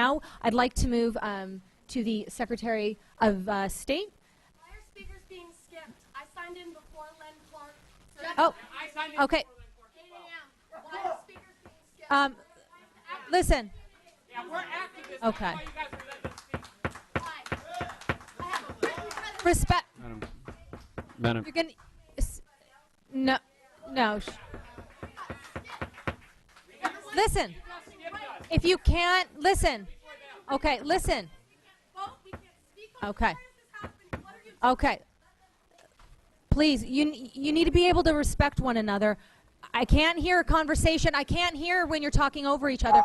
now I'd like to move to the Secretary of State. Why are speakers being skipped? I signed in before Len Clark. So Oh, I signed in okay. before Len Clark. Why are speakers being skipped? Listen. Yeah, we're activists. Okay. That's why you guys are letting us speak. Why? I have a written presentation. Respect. Madam. You're gonna. No. No. Listen. If you can't listen. Okay. Listen. Okay. Okay. Please, you need to be able to respect one another. I can't hear a conversation. I can't hear when you're talking over each other.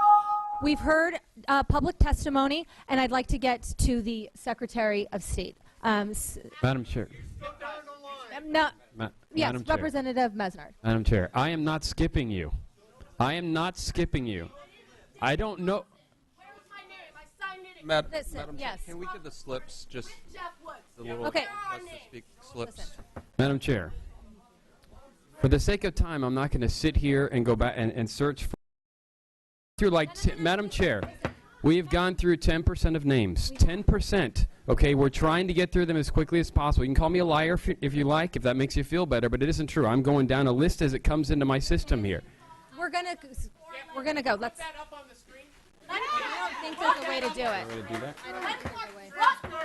We've heard public testimony, and I'd like to get to the Secretary of State. Madam Chair. No. Yes, Madam Chair. Representative Mesnard. Madam Chair, I am not skipping you. I am not skipping you. I don't know. Where was my name? I signed it. Madam Listen, Chair, yes. can we get the slips? Just Jeff Woods. the little Okay. request to speak slips. Listen. Madam Chair, for the sake of time, I'm not going to sit here and go back and search for through like Madam Chair. We have gone through 10% of names. 10%. Okay, we're trying to get through them as quickly as possible. You can call me a liar if you like, if that makes you feel better, but it isn't true. I'm going down a list as it comes into my system here. We're gonna go. Let's. That up on the screen. I don't think there's a way to do it. Way to do that? I don't think there's a way.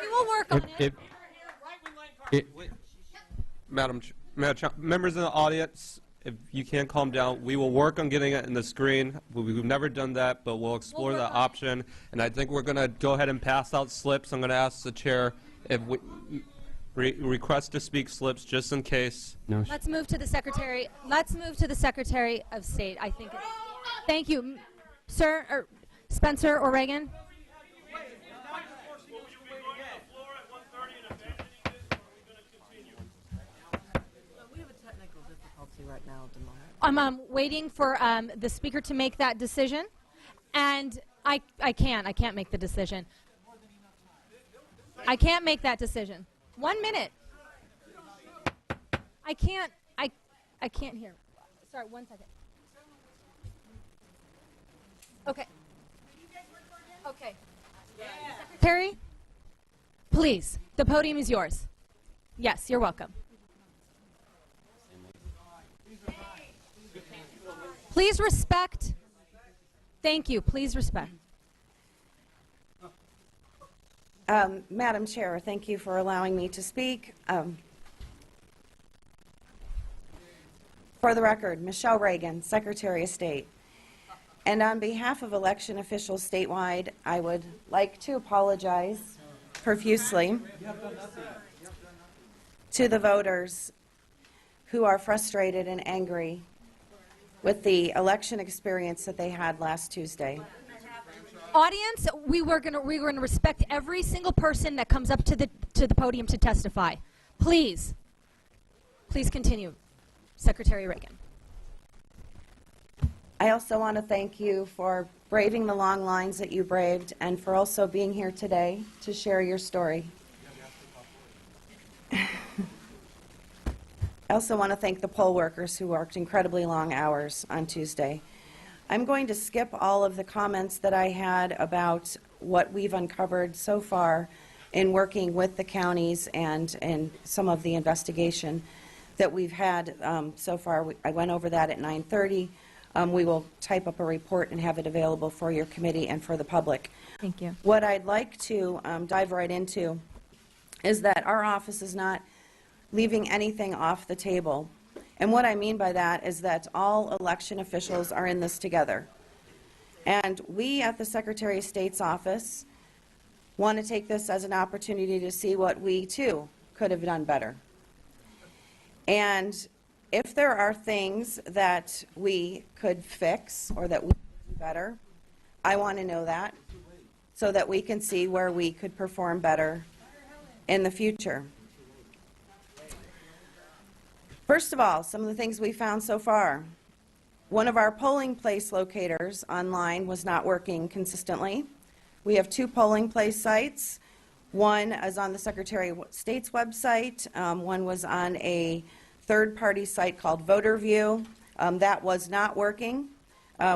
We will work on it. Members in the audience, if you can't calm down, we will work on getting it in the screen. We've never done that, but we'll explore that option. And I think we're going to go ahead and pass out slips. I'm going to ask the chair if we request to speak slips just in case. No. Let's move to the Secretary. Let's move to the Secretary of State. I think. Thank you, sir, or Spencer or Reagan. Right now, I'm waiting for the speaker to make that decision, and I can't make the decision. I can't make that decision. 1 minute. I can't hear. Sorry, 1 second. Okay. Okay. Secretary, please, the podium is yours. Yes, you're welcome. Please respect. Thank you. Please respect. Madam Chair, thank you for allowing me to speak. For the record, Michele Reagan, Secretary of State. And on behalf of election officials statewide, I would like to apologize profusely to the voters who are frustrated and angry with the election experience that they had last Tuesday. Audience, we're gonna respect every single person that comes up to the podium to testify. Please continue, Secretary Reagan. I also want to thank you for braving the long lines that you braved and for also being here today to share your story. I also want to thank the poll workers who worked incredibly long hours on Tuesday. I'm going to skip all of the comments that I had about what we've uncovered so far in working with the counties and in some of the investigation that we've had so far. I went over that at 9:30. We will type up a report and have it available for your committee and for the public. Thank you. What I'd like to dive right into is that our office is not leaving anything off the table. And what I mean by that is that all election officials are in this together. And we at the Secretary of State's office want to take this as an opportunity to see what we, too, could have done better. And if there are things that we could fix or that we could do better, I want to know that so that we can see where we could perform better in the future. First of all, some of the things we found so far. One of our polling place locators online was not working consistently. We have 2 polling place sites. One is on the Secretary of State's website. One was on a third-party site called VoterView. That was not working.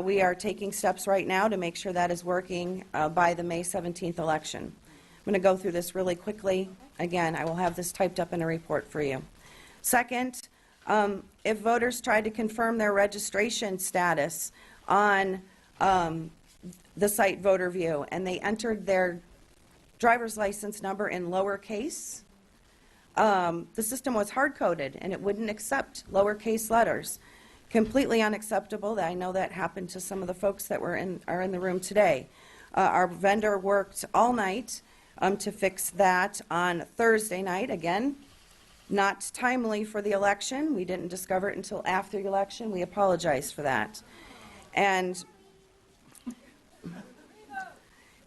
we are taking steps right now to make sure that is working by the May 17th election. I'm going to go through this really quickly. Again, I will have this typed up in a report for you. Second, if voters tried to confirm their registration status on the site VoterView and they entered their driver's license number in lowercase, the system was hard-coded and it wouldn't accept lowercase letters. Completely unacceptable. I know that happened to some of the folks that are in the room today. Our vendor worked all night to fix that on Thursday night. Again, not timely for the election. We didn't discover it until after the election. We apologize for that. And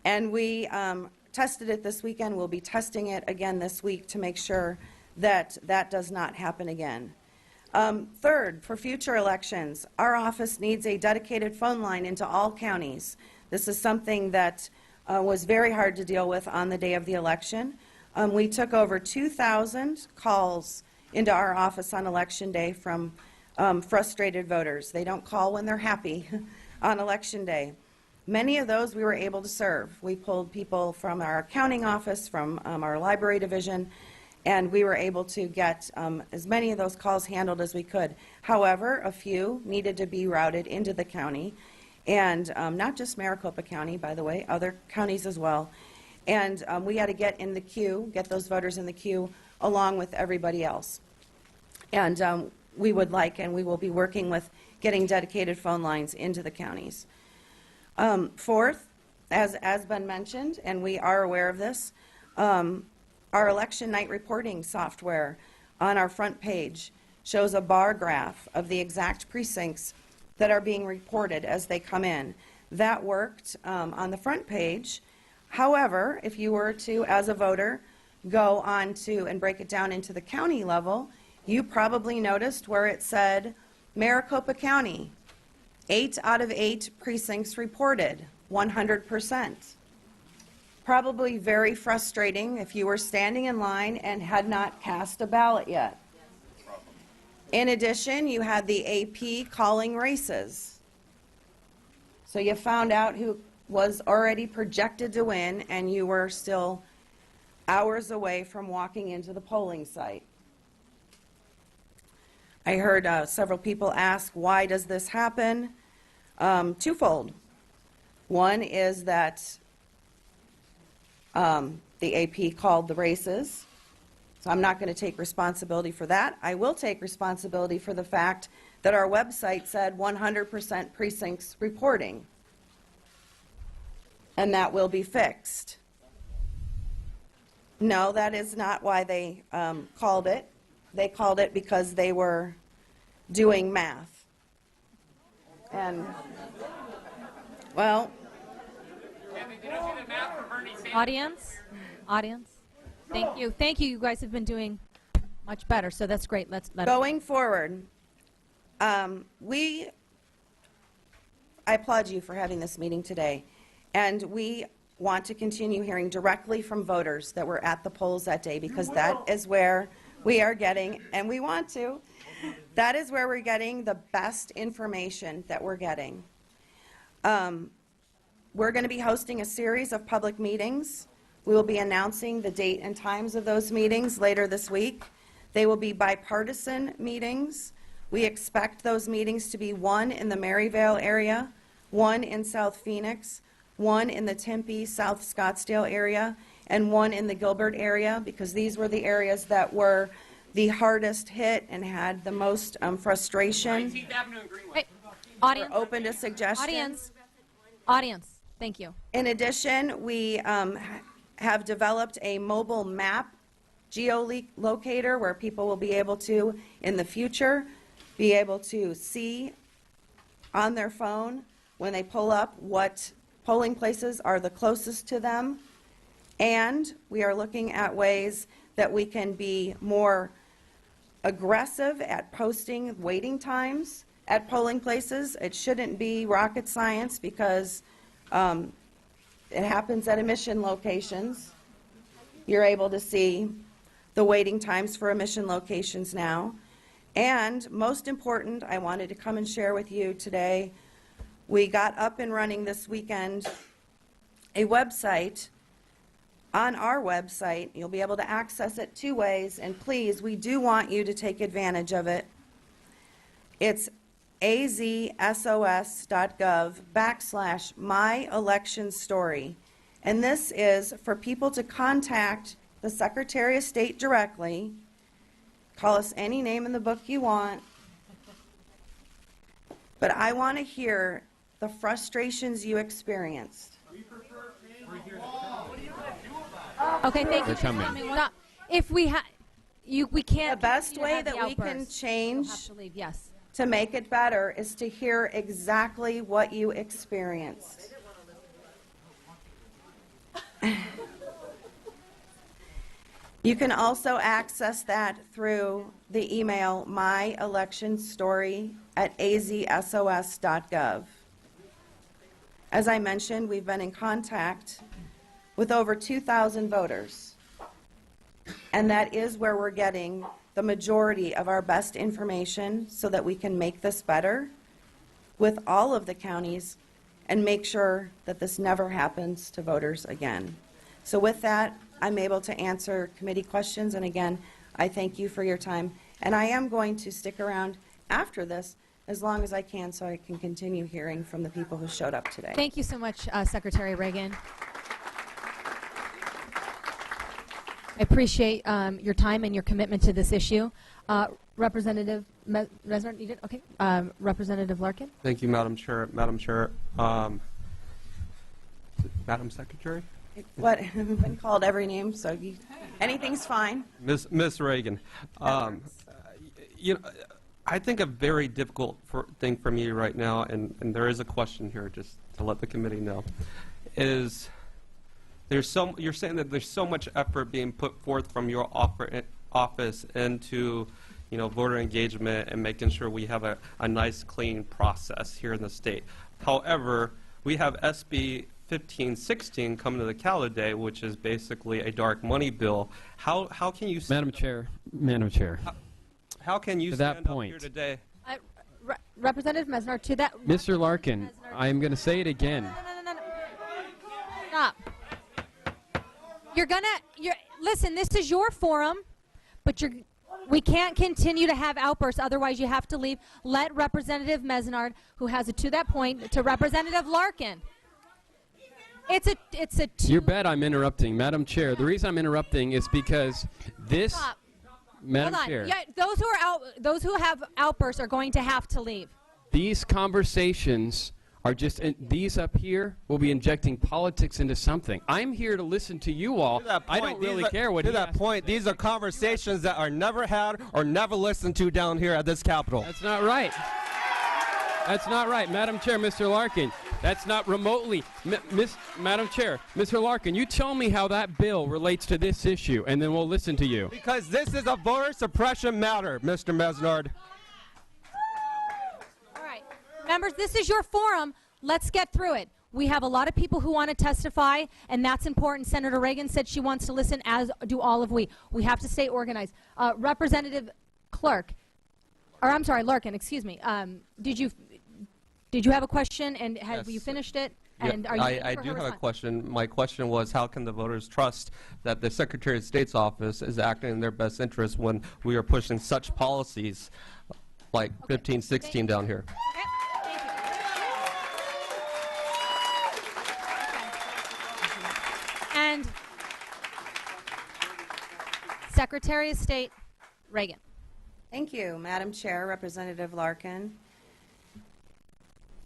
we tested it this weekend. We'll be testing it again this week to make sure that that does not happen again. Third, for future elections, our office needs a dedicated phone line into all counties. This is something that was very hard to deal with on the day of the election. We took over 2,000 calls into our office on Election Day from frustrated voters. They don't call when they're happy on Election Day. Many of those we were able to serve. We pulled people from our accounting office, from our library division, and we were able to get as many of those calls handled as we could. However, a few needed to be routed into the county, and not just Maricopa County, by the way, other counties as well. And we had to get in the queue, get those voters in the queue along with everybody else. And we would like, and we will be working with getting dedicated phone lines into the counties. Fourth, as been mentioned, and we are aware of this, our election night reporting software on our front page shows a bar graph of the exact precincts that are being reported as they come in. That worked on the front page. However, if you were to, as a voter, go on to and break it down into the county level, you probably noticed where it said Maricopa County, 8 out of 8 precincts reported, 100%. Probably very frustrating if you were standing in line and had not cast a ballot yet. In addition, you had the AP calling races. So you found out who was already projected to win, and you were still hours away from walking into the polling site. I heard several people ask, why does this happen? Twofold. One is that the AP called the races, so I'm not going to take responsibility for that. I will take responsibility for the fact that our website said 100% precincts reporting, and that will be fixed. No, that is not why they called it. They called it because they were doing math. And, well, Audience, thank you. Thank you. You guys have been doing much better, so that's great. Let's let going forward, I applaud you for having this meeting today, and we want to continue hearing directly from voters that were at the polls that day, because that is where we are getting, and we want to, that is where we're getting the best information that we're getting. We're going to be hosting a series of public meetings. We will be announcing the date and times of those meetings later this week. They will be bipartisan meetings. We expect those meetings to be one in the Maryvale area, one in South Phoenix, one in the Tempe, South Scottsdale area, and one in the Gilbert area, because these were the areas that were the hardest hit and had the most frustration. 19th Avenue and Greenway. Hey, audience, We're open to suggestions. audience, thank you. In addition, we have developed a mobile map geolocator where people will be able to, in the future, be able to see on their phone when they pull up what polling places are the closest to them. And we are looking at ways that we can be more aggressive at posting waiting times at polling places. It shouldn't be rocket science, because it happens at emission locations. You're able to see the waiting times for emission locations now. And most important, I wanted to come and share with you today we got up and running this weekend a website. On our website, you'll be able to access it two ways, and please, we do want you to take advantage of it. It's azsos.gov/myelectionstory. And this is for people to contact the Secretary of State directly. Call us any name in the book you want. But I want to hear the frustrations you experienced. Okay, thank you. They're coming. Stop. If we we can't. The best continue to way have the that we can outbursts. change You'll have to leave. Yes. to make it better is to hear exactly what you experienced. You can also access that through the email myelectionstory@azsos.gov. As I mentioned, we've been in contact with over 2,000 voters, and that is where we're getting the majority of our best information so that we can make this better with all of the counties and make sure that this never happens to voters again. So with that, I'm able to answer committee questions, and again, I thank you for your time. And I am going to stick around after this as long as I can so I can continue hearing from the people who showed up today. Thank you so much, Secretary Reagan. I appreciate your time and your commitment to this issue. Representative Mesnard, you did? Okay. Representative Larkin? Thank you, Madam Chair. Madam Chair. Madam Secretary? What? I've been called every name, so anything's fine. Miss Reagan. You know, I think a very difficult thing for me right now, and there is a question here just to let the committee know, is you're saying that there's so much effort being put forth from your office into, you know, voter engagement and making sure we have a nice, clean process here in the state. However, we have SB 1516 coming to the calendar day, which is basically a dark money bill. How can you... Madam Chair. How can you To that stand up point. here today? Representative Mesnard, to that... Mr. Larkin, I am going to say it again. No. Stop. Listen, this is your forum, but we can't continue to have outbursts, otherwise you have to leave. Let Representative Mesnard, who has it to that point, to Representative Larkin. It's a You bet I'm interrupting. Madam Chair, the reason I'm interrupting is because this... Stop. Madam Hold on. Chair, Yeah, those who have outbursts are going to have to leave. these conversations are just, these up here will be injecting politics into something. I'm here to listen to you all. I don't really care what To he that has to point, say. these are conversations that are never had or never listened to down here at this Capitol. That's not right. That's not right. Madam Chair, Mr. Larkin, that's not remotely. Madam Chair, Mr. Larkin, you tell me how that bill relates to this issue, and then we'll listen to you. Because this is a voter suppression matter, Mr. Mesnard. All right. Members, this is your forum. Let's get through it. We have a lot of people who want to testify, and that's important. Senator Reagan said she wants to listen, as do all of we. We have to stay organized. Representative Larkin, excuse me. Did you have a question, and have Yes. you finished it? Yeah, And are you I do have a question. My question was, how can the voters trust that the Secretary of State's office is acting in their best interest when we are pushing such policies like 1516 down here? Okay. Thank you. And Secretary of State Reagan. Thank you, Madam Chair, Representative Larkin.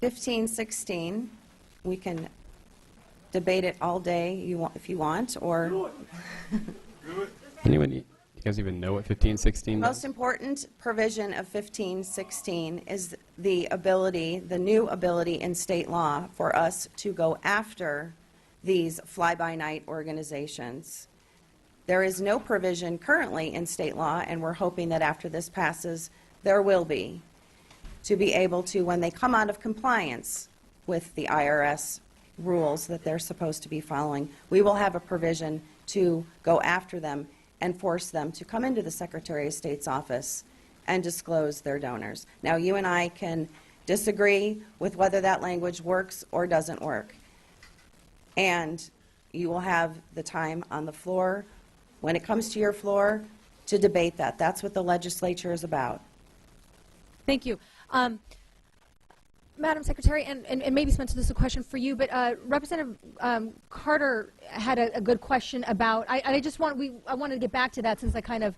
1516, we can debate it all day if you want, or Anyone, you guys even know what 1516 the does? most important provision of 1516 is the ability, the new ability in state law for us to go after these fly-by-night organizations. There is no provision currently in state law, and we're hoping that after this passes, there will be, to be able to, when they come out of compliance with the IRS rules that they're supposed to be following, we will have a provision to go after them and force them to come into the Secretary of State's office and disclose their donors. Now, you and I can disagree with whether that language works or doesn't work. And you will have the time on the floor, when it comes to your floor, to debate that. That's what the legislature is about. Thank you. Madam Secretary, and maybe Spencer, this is a question for you, but Representative Carter had a good question about, I wanted to get back to that since I kind of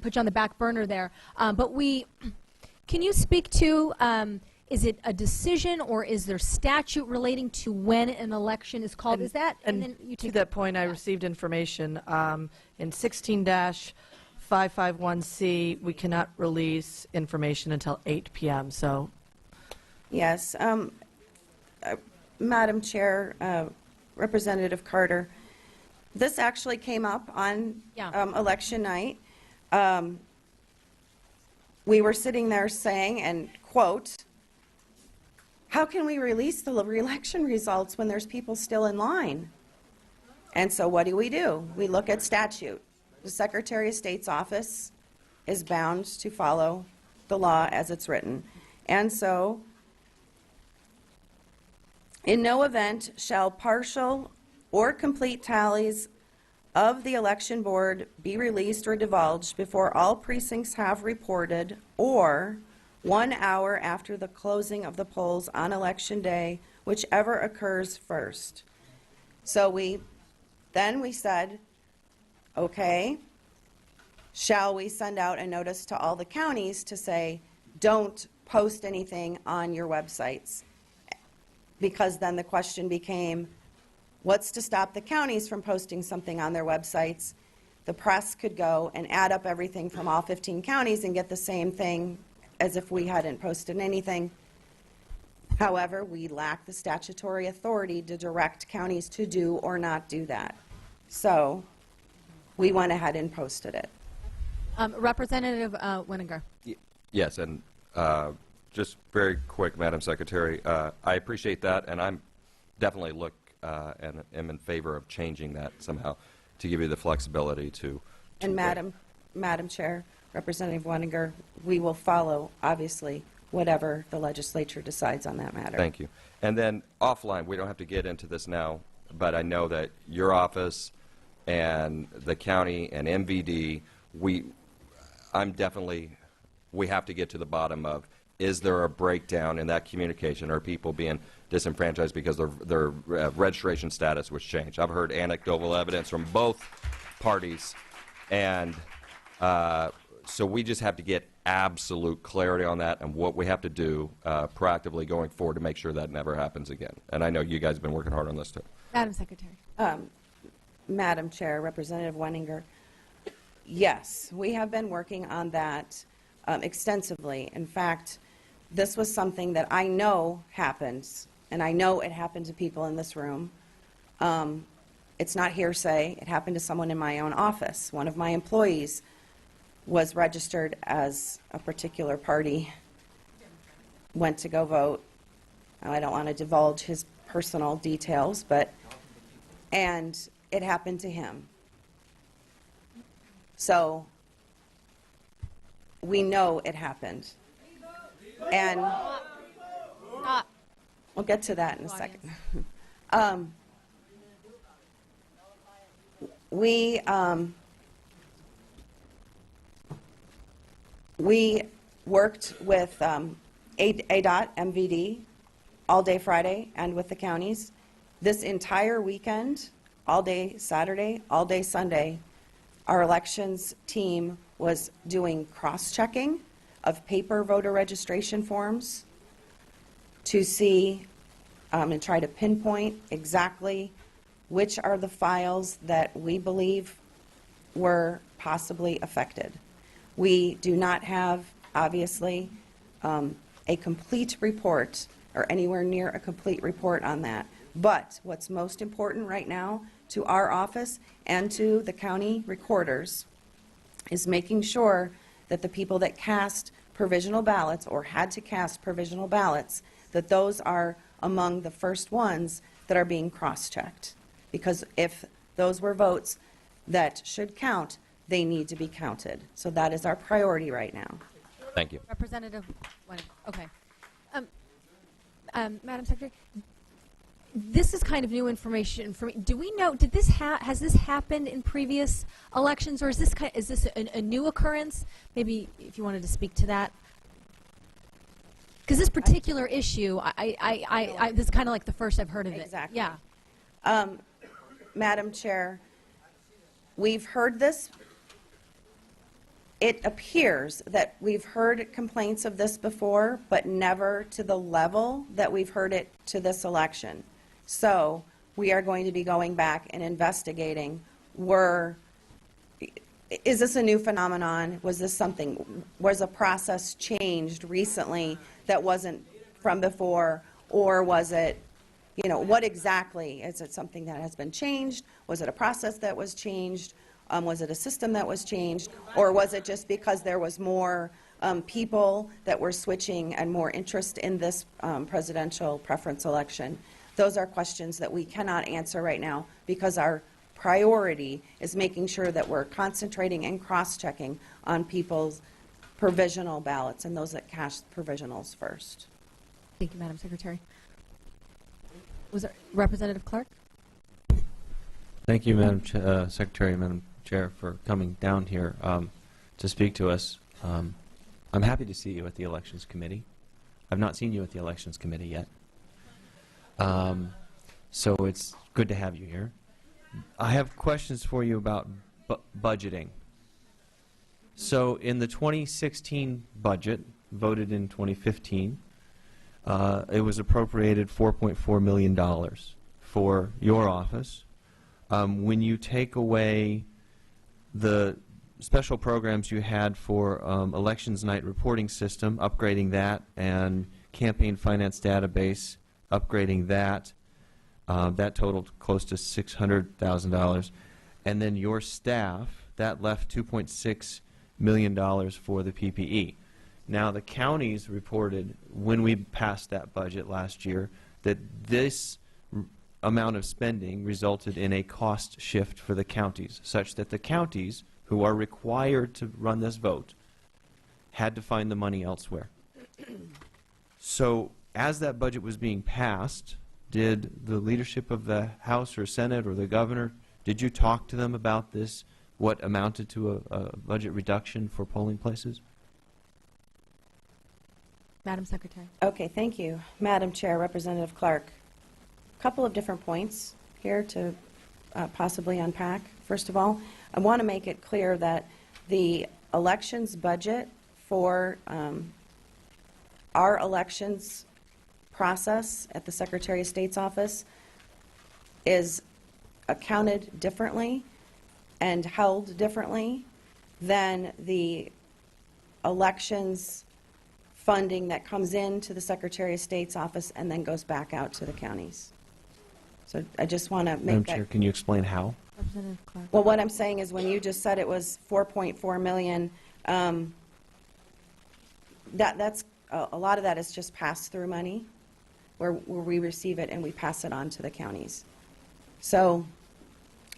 put you on the back burner there. Can you speak to, is it a decision or is there statute relating to when an election is called? Is that? And then you to take that point, I received information in 16-551C, we cannot release information until 8 p.m. So, Yes. Madam Chair, Representative Carter, this actually came up on election night. We were sitting there saying, and quote, how can we release the election results when there's people still in line? And so what do? We look at statute. The Secretary of State's office is bound to follow the law as it's written. And so, in no event shall partial or complete tallies of the election board be released or divulged before all precincts have reported, or 1 hour after the closing of the polls on election day, whichever occurs first. So then we said, okay, shall we send out a notice to all the counties to say, don't post anything on your websites? Because then the question became, what's to stop the counties from posting something on their websites? The press could go and add up everything from all 15 counties and get the same thing as if we hadn't posted anything. However, we lack the statutory authority to direct counties to do or not do that. So we went ahead and posted it. Representative Winninger. Yes, and just very quick, Madam Secretary, I appreciate that, and I'm definitely and am in favor of changing that somehow to give you the flexibility to And Madam Chair, Representative Winninger, we will follow, obviously, whatever the legislature decides on that matter. Thank you. And then offline, we don't have to get into this now, but I know that your office and the county and MVD, we have to get to the bottom of, is there a breakdown in that communication? Are people being disenfranchised because their registration status was changed? I've heard anecdotal evidence from both parties, and so we just have to get absolute clarity on that and what we have to do proactively going forward to make sure that never happens again. And I know you guys have been working hard on this too. Madam Secretary. Madam Chair, Representative Winninger, yes, we have been working on that extensively. In fact, this was something that I know happens, and I know it happened to people in this room. It's not hearsay. It happened to someone in my own office. One of my employees was registered as a particular party, went to go vote. Now, I don't want to divulge his personal details, and it happened to him. So we know it happened. And we'll get to that in a second. We worked with ADOT, MVD, all day Friday, and with the counties. This entire weekend, all day Saturday, all day Sunday, our elections team was doing cross-checking of paper voter registration forms to see and try to pinpoint exactly which are the files that we believe were possibly affected. We do not have, obviously, a complete report or anywhere near a complete report on that. But what's most important right now to our office and to the county recorders is making sure that the people that cast provisional ballots or had to cast provisional ballots, that those are among the first ones that are being cross-checked. Because if those were votes that should count, they need to be counted. So that is our priority right now. Thank you. Representative Winninger. Okay. Madam Secretary, this is kind of new information for me. Do we know? Did this has this happened in previous elections, or is this a new occurrence? Maybe if you wanted to speak to that, because this particular issue, this is kind of like the first I've heard of it. Exactly. Yeah. Madam Chair, we've heard this. It appears that we've heard complaints of this before, but never to the level that we've heard it to this election. So we are going to be going back and investigating, is this a new phenomenon? Was this something, was a process changed recently that wasn't from before, or was it, what exactly? Is it something that has been changed? Was it a process that was changed? Was it a system that was changed? Or was it just because there was more people that were switching and more interest in this presidential preference election? Those are questions that we cannot answer right now because our priority is making sure that we're concentrating and cross-checking on people's provisional ballots and those that cast provisionals first. Thank you, Madam Secretary. Was there Representative Clark? Thank you, Madam Secretary, Madam Chair, for coming down here to speak to us. I'm happy to see you at the Elections Committee. I've not seen you at the Elections Committee yet. So it's good to have you here. I have questions for you about budgeting. So in the 2016 budget, voted in 2015, it was appropriated $4.4 million for your office. When you take away the special programs you had for elections night reporting system, upgrading that, and campaign finance database, upgrading that, that totaled close to $600,000. And then your staff, that left $2.6 million for the PPE. Now the counties reported when we passed that budget last year that this amount of spending resulted in a cost shift for the counties, such that the counties, who are required to run this vote, had to find the money elsewhere. So as that budget was being passed, did the leadership of the House or Senate or the governor, did you talk to them about this, what amounted to a budget reduction for polling places? Madam Secretary. Okay, thank you. Madam Chair, Representative Clark. A couple of different points here to possibly unpack. First of all, I want to make it clear that the elections budget for our elections process at the Secretary of State's office is accounted differently and held differently than the elections funding that comes into the Secretary of State's office and then goes back out to the counties. So I just want to make Madam that. Chair, can you explain how? Representative Clark. Well, what I'm saying is when you just said it was $4.4 million, that's a lot of that is just pass-through money where we receive it and we pass it on to the counties. So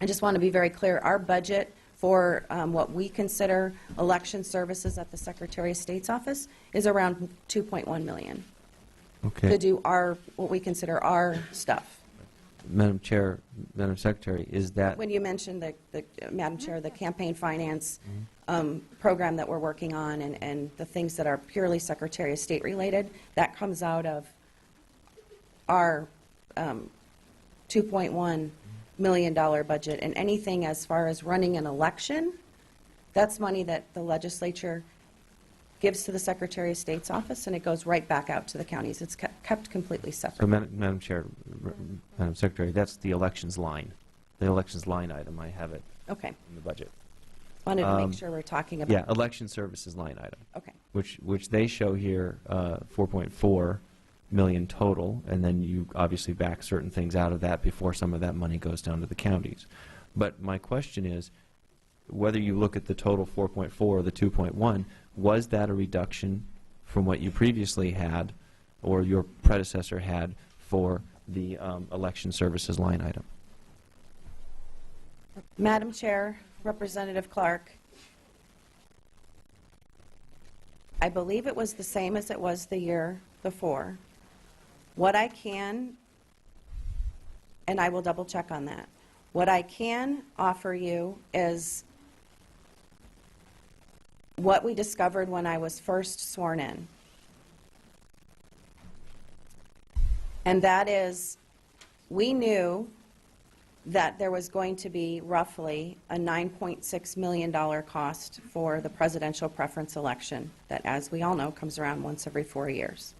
I just want to be very clear. Our budget for what we consider election services at the Secretary of State's office is around $2.1 million Okay. to do what we consider our stuff. Madam Chair, Madam Secretary, is that When you mentioned Madam Chair, the campaign finance program that we're working on and the things that are purely Secretary of State related, that comes out of our $2.1 million budget. And anything as far as running an election, that's money that the legislature gives to the Secretary of State's office, and it goes right back out to the counties. It's kept completely separate. So, Madam Chair, Madam Secretary, that's the elections line, the elections line item. I have it Okay. in the budget. Wanted to make sure we're talking about. Yeah, election services line item. Okay. Which they show here 4.4 million total, and then you obviously back certain things out of that before some of that money goes down to the counties. But my question is, whether you look at the total 4.4 or the 2.1, was that a reduction from what you previously had or your predecessor had for the election services line item? Madam Chair, Representative Clark, I believe it was the same as it was the year before. What I can, and I will double check on that, what I can offer you is what we discovered when I was first sworn in. And that is, we knew that there was going to be roughly a $9.6 million cost for the presidential preference election that, as we all know, comes around once every 4 years.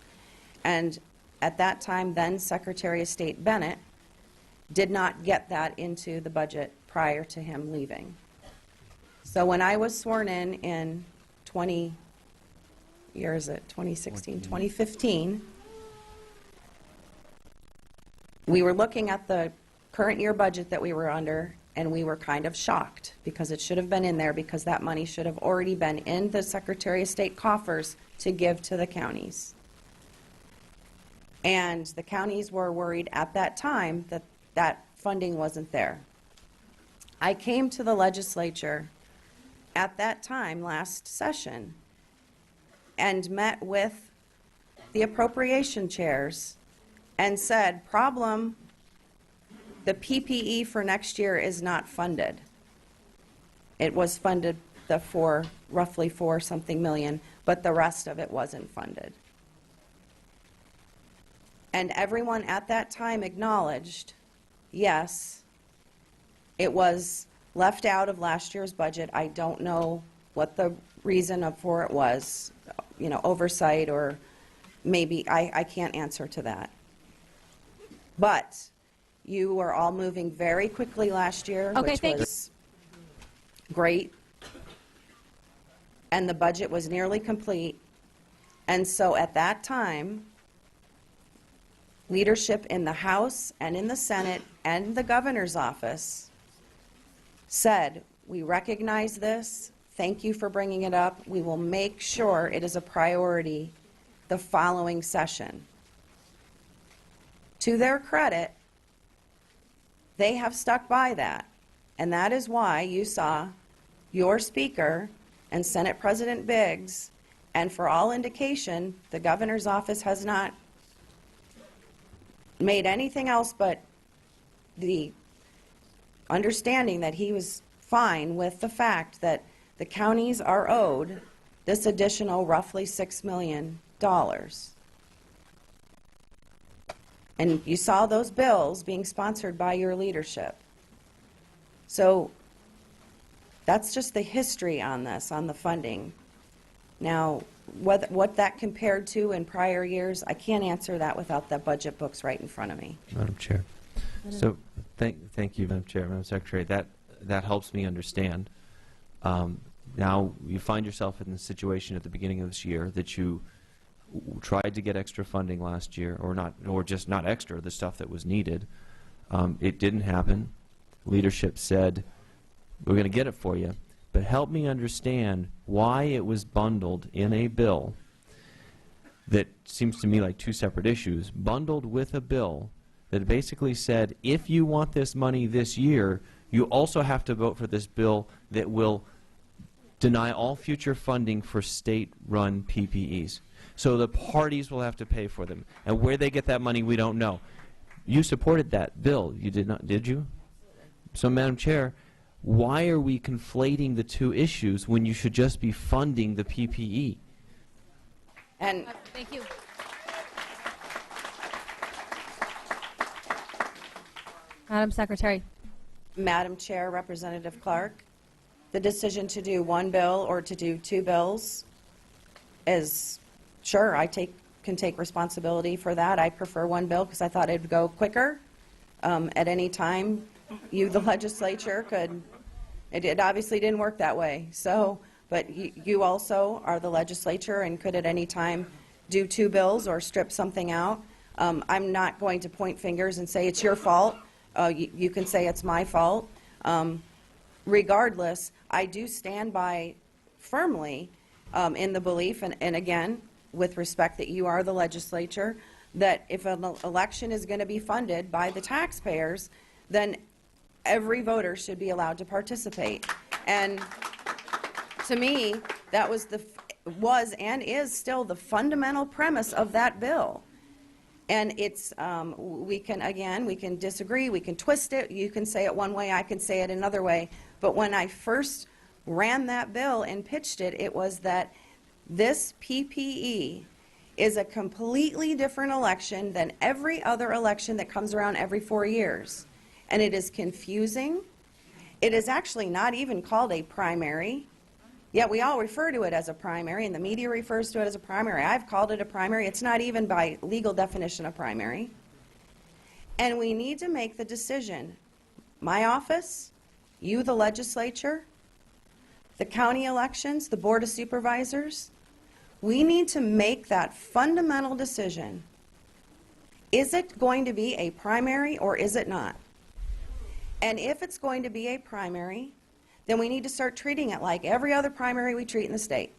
And at that time, then Secretary of State Bennett did not get that into the budget prior to him leaving. So when I was sworn in 2015, we were looking at the current year budget that we were under, and we were kind of shocked because it should have been in there, because that money should have already been in the Secretary of State coffers to give to the counties. And the counties were worried at that time that that funding wasn't there. I came to the legislature at that time, last session, and met with the appropriation chairs and said, problem, the PPE for next year is not funded. It was funded for roughly $4-something million, but the rest of it wasn't funded. And everyone at that time acknowledged, yes, it was left out of last year's budget. I don't know what the reason for it was, oversight, or maybe, I can't answer to that. But you were all moving very quickly last year, Okay, which thank was great. And the budget was nearly complete. And so at that time, leadership in the House and in the Senate and the governor's office said, we recognize this. Thank you for bringing it up. We will make sure it is a priority the following session. To their credit, they have stuck by that. And that is why you saw your Speaker and Senate President Biggs, and for all indication, the governor's office has not made anything else but the understanding that he was fine with the fact that the counties are owed this additional roughly $6 million. And you saw those bills being sponsored by your leadership. So that's just the history on this, on the funding. Now, what that compared to in prior years, I can't answer that without the budget books right in front of me. Madam Chair. So thank you, Madam Chair, Madam Secretary. That helps me understand. Now you find yourself in the situation at the beginning of this year that you tried to get extra funding last year, or just not extra, the stuff that was needed. It didn't happen. Leadership said, we're going to get it for you, but help me understand why it was bundled in a bill that seems to me like two separate issues, bundled with a bill that basically said, if you want this money this year, you also have to vote for this bill that will deny all future funding for state-run PPEs. So the parties will have to pay for them. And where they get that money, we don't know. You supported that bill. You did not, did you? So, Madam Chair, why are we conflating the two issues when you should just be funding the PPE? And Thank you. Madam Secretary. Madam Chair, Representative Clark, the decision to do one bill or to do two bills is, sure, I can take responsibility for that. I prefer one bill because I thought it would go quicker. At any time, you, the legislature, could, it obviously didn't work that way. So, but you also are the legislature and could at any time do two bills or strip something out. I'm not going to point fingers and say it's your fault. You can say it's my fault. Regardless, I do stand by firmly in the belief, and again, with respect that you are the legislature, that if an election is going to be funded by the taxpayers, then every voter should be allowed to participate. And to me, that was was and is still the fundamental premise of that bill. And it's, we can disagree, we can twist it, you can say it one way, I can say it another way. But when I first ran that bill and pitched it, it was that this PPE is a completely different election than every other election that comes around every 4 years. And it is confusing. It is actually not even called a primary. Yet we all refer to it as a primary, and the media refers to it as a primary. I've called it a primary. It's not even by legal definition a primary. And we need to make the decision. My office, you, the legislature, the county elections, the Board of Supervisors, we need to make that fundamental decision. Is it going to be a primary or is it not? And if it's going to be a primary, then we need to start treating it like every other primary we treat in the state.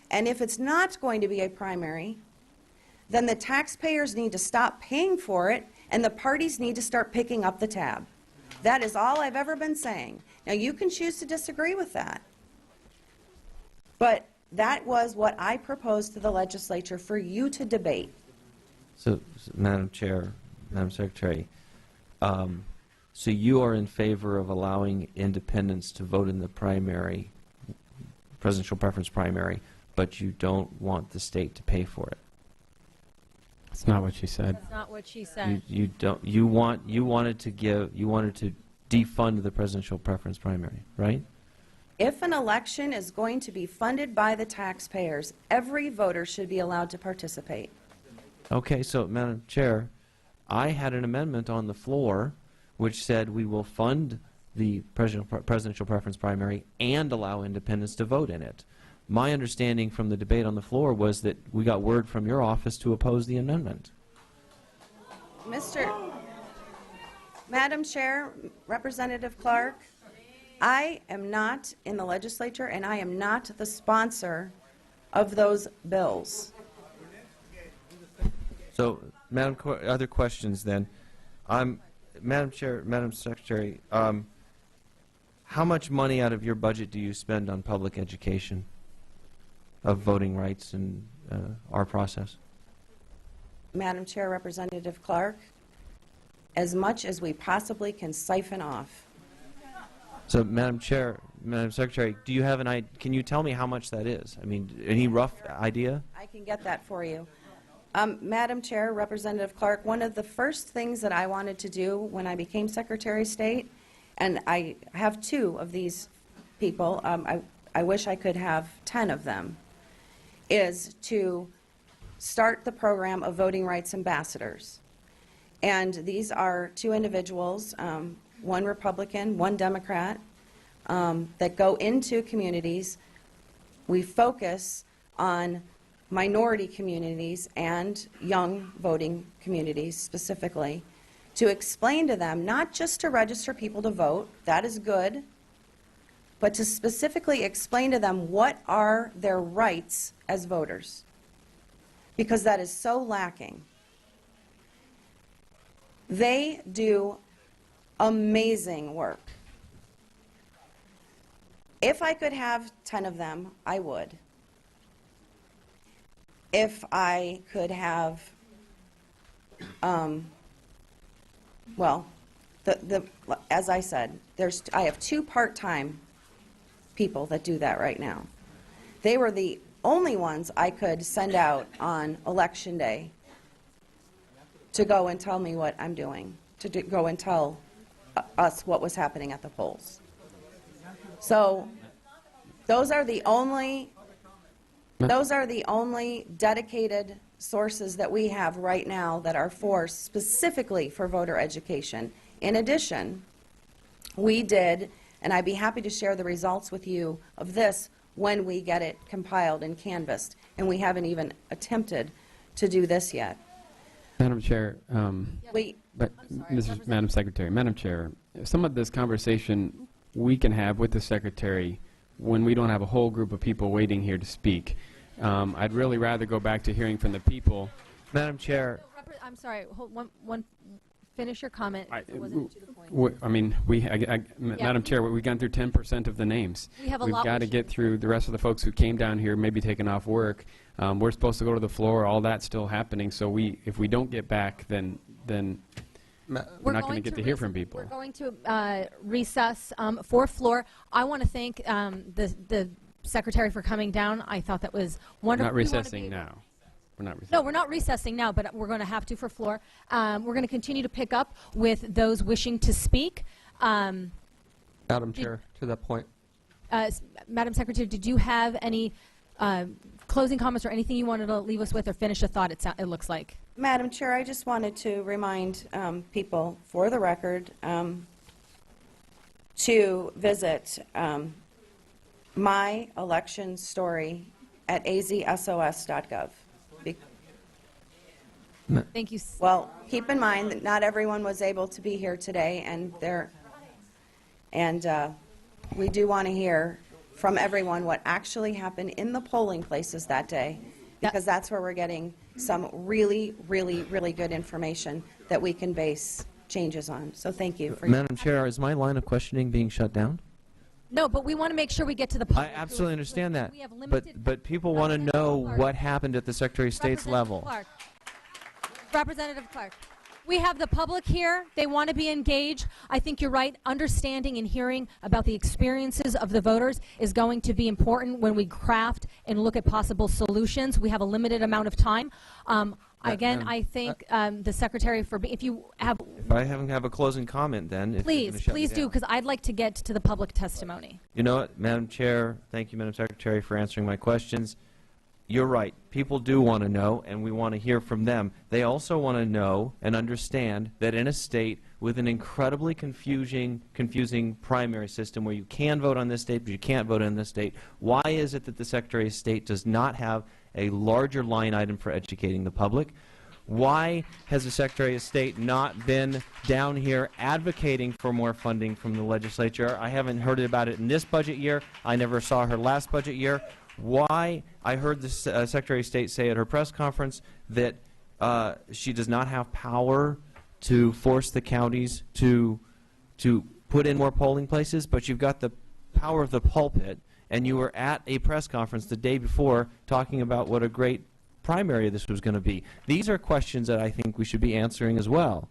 And if it's not going to be a primary, then the taxpayers need to stop paying for it and the parties need to start picking up the tab. That is all I've ever been saying. Now, you can choose to disagree with that, but that was what I proposed to the legislature for you to debate. So, Madam Chair, Madam Secretary, so you are in favor of allowing independents to vote in the primary, presidential preference primary, but you don't want the state to pay for it. That's not what she said. That's not what she said. You don't. You wanted to defund the presidential preference primary, right? If an election is going to be funded by the taxpayers, every voter should be allowed to participate. Okay, so Madam Chair, I had an amendment on the floor which said we will fund the presidential preference primary and allow independents to vote in it. My understanding from the debate on the floor was that we got word from your office to oppose the amendment. Madam Chair, Representative Clark, I am not in the legislature and I am not the sponsor of those bills. So, other questions then. Madam Chair, Madam Secretary, how much money out of your budget do you spend on public education of voting rights and our process? Madam Chair, Representative Clark, as much as we possibly can siphon off. So, Madam Chair, Madam Secretary, do you have an idea? Can you tell me how much that is? I mean, any rough idea? I can get that for you. Madam Chair, Representative Clark, one of the first things that I wanted to do when I became Secretary of State, and I have 2 of these people, I wish I could have 10 of them, is to start the program of voting rights ambassadors. And these are 2 individuals, one Republican, one Democrat, that go into communities. We focus on minority communities and young voting communities specifically, to explain to them, not just to register people to vote, that is good, but to specifically explain to them what are their rights as voters, because that is so lacking. They do amazing work. If I could have 10 of them, I would. If I could have, as I said, I have 2 part-time people that do that right now. They were the only ones I could send out on Election Day to go and tell me what I'm doing, to go and tell us what was happening at the polls. So those are the only dedicated sources that we have right now that are specifically for voter education. In addition, we did, and I'd be happy to share the results with you of this when we get it compiled and canvassed, and we haven't even attempted to do this yet. Madam Chair, Madam Secretary, Madam Chair, some of this conversation we can have with the Secretary when we don't have a whole group of people waiting here to speak. I'd really rather go back to hearing from the people. Madam Chair. I'm sorry, hold finish your comment. I, If it wasn't to the point. I mean, Madam Chair, we've gone through 10% of the names. We have a We've lot got we to should get through the rest of the folks who came down here, maybe taking off work. We're supposed to go to the floor. All that's still happening. So if we don't get back, then we're not going to get to hear from people. We're going to recess fourth floor. I want to thank the secretary for coming down. I thought that was We're wonderful. not recessing now. We're not recessing. No, we're not recessing now, but we're going to have to for floor. We're going to continue to pick up with those wishing to speak. Madam Chair, to that point. Madam Secretary, did you have any closing comments or anything you wanted to leave us with or finish a thought, it looks like? Madam Chair, I just wanted to remind people, for the record, to visit my election story at azsos.gov. Thank you. Well, keep in mind that not everyone was able to be here today, and we do want to hear from everyone what actually happened in the polling places that day, because that's where we're getting some really, really, really good information that we can base changes on. So thank you. Madam Chair, is my line of questioning being shut down? No, but we want to make sure we get to the public. I absolutely understand that. We have limited But people want to know what happened at the Secretary of State's level. Representative Clark, we have the public here. They want to be engaged. I think you're right. Understanding and hearing about the experiences of the voters is going to be important when we craft and look at possible solutions. We have a limited amount of time. Again, I thank the Secretary for if you have. If I have a closing comment, then if you're gonna shut me please do, down. because I'd like to get to the public testimony. You know what, Madam Chair, thank you, Madam Secretary, for answering my questions. You're right. People do want to know, and we want to hear from them. They also want to know and understand that in a state with an incredibly confusing primary system where you can vote on this state but you can't vote on this state, why is it that the Secretary of State does not have a larger line item for educating the public? Why has the Secretary of State not been down here advocating for more funding from the legislature? I haven't heard about it in this budget year. I never saw her last budget year. Why? I heard the Secretary of State say at her press conference that she does not have power to force the counties to put in more polling places, but you've got the power of the pulpit, and you were at a press conference the day before talking about what a great primary this was going to be. These are questions that I think we should be answering as well.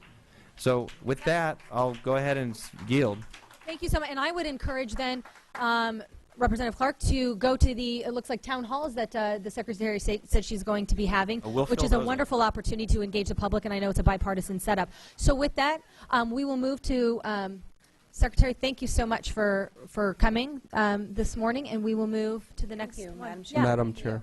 So with that, I'll go ahead and yield. Thank you so much. And I would encourage then Representative Clark to go to the, it looks like, town halls that the Secretary of State said she's going to be having, which is a wonderful opportunity to engage the public, and I know it's a bipartisan setup. So with that, we will move to, Secretary, thank you so much for coming this morning, and we will move to the next one. Madam Chair. Madam Chair.